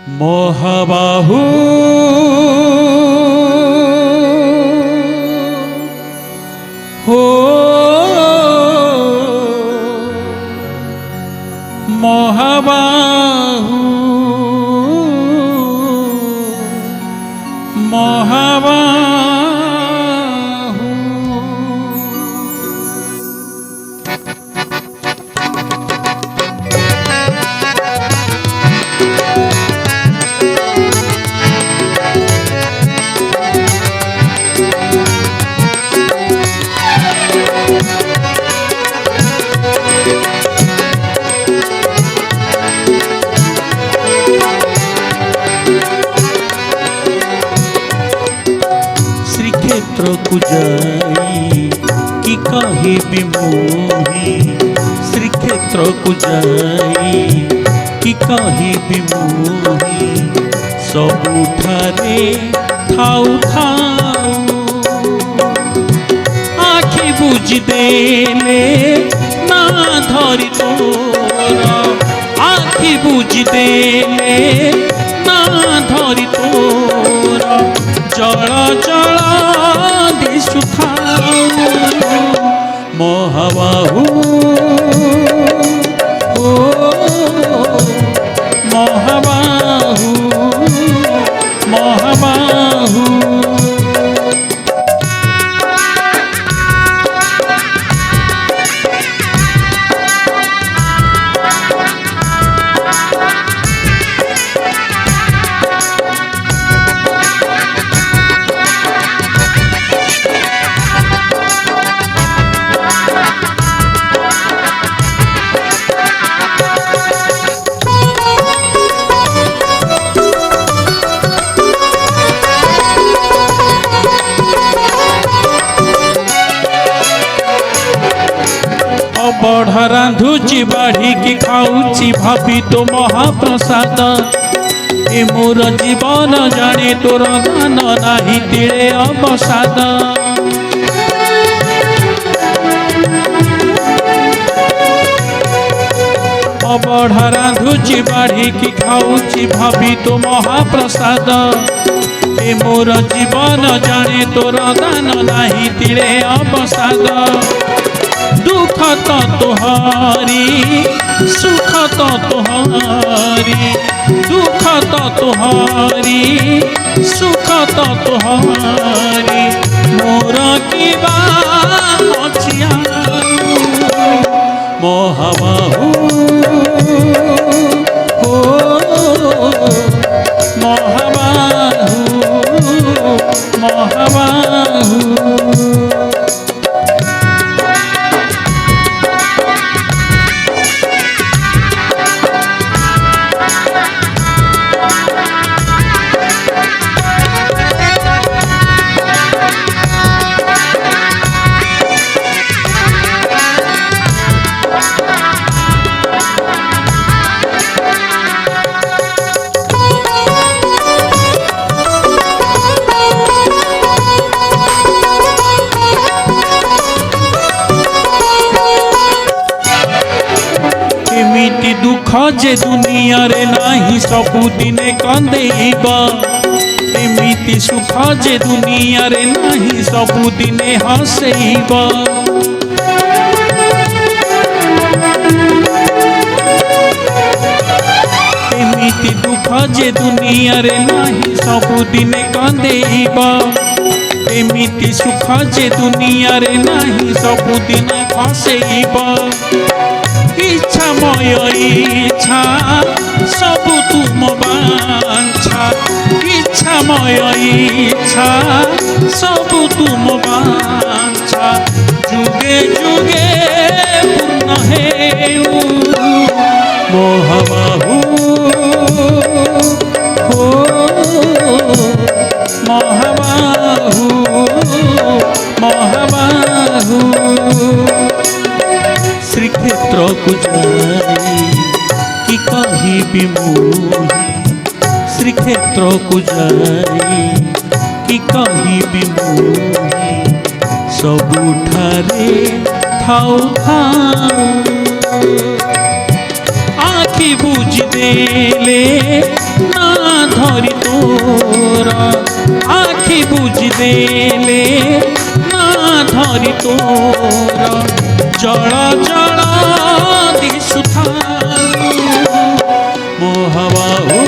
मोहबाहु हो मोहबाहु मोहबाहु को जाई कि कही बिमोही श्रीक्षेत्र को जाई कि कही बिमोही सबुठारे थाउ थाउ आखि बुझी देले ना धरी तोर आखि बुझी देले ना धरी तोर जल जल मोहबाहु ओ मोहबाहु मोहबाहु बढ़ रांधुची बाढ़ी की खाऊची भाभी तो महाप्रसाद ए मोर जीवन जाने तोर दान नाही तिले अवसाद बढ़ रांधुची बाढ़ी की खाऊची भाभी तो महाप्रसाद ए मोर जीवन जाने तोर दान नाही तिले अवसाद दुख तो तुहारी सुख तो तुहारी दुख तो तुहारी सुख तो तुहारी मोर की बाछिया मोहबाहु हो मोहबाहु मोहबाहु दुख जे दुनिया रे नाही सबुदिने कंदेइबा एमिति सुख जे दुनिया रे नाही सबुदिने हसेइबा एमिति दुख जे दुनिया रे नाही सबुदिने कंदेइबा एमिति सुख जे दुनिया रे नाही सबुदिने हसेइबा इच्छामय इच्छा सब तुम बांछा इच्छामय इच्छा सब तुम बांछा जुगे जुगे पूर्ण हेउ मोहबाहु हो मोहबाहु मोहबाहु श्रीक्षेत्र को जाई कि कही बिमोही श्रीक्षेत्र को जाई कि कही बिमोही सबुठारे थाउ थाउ आखि बुझी देले ना धरी तोर आखि बुझी देले ना धरी तोर जल जल दिशुथा मोहबाहू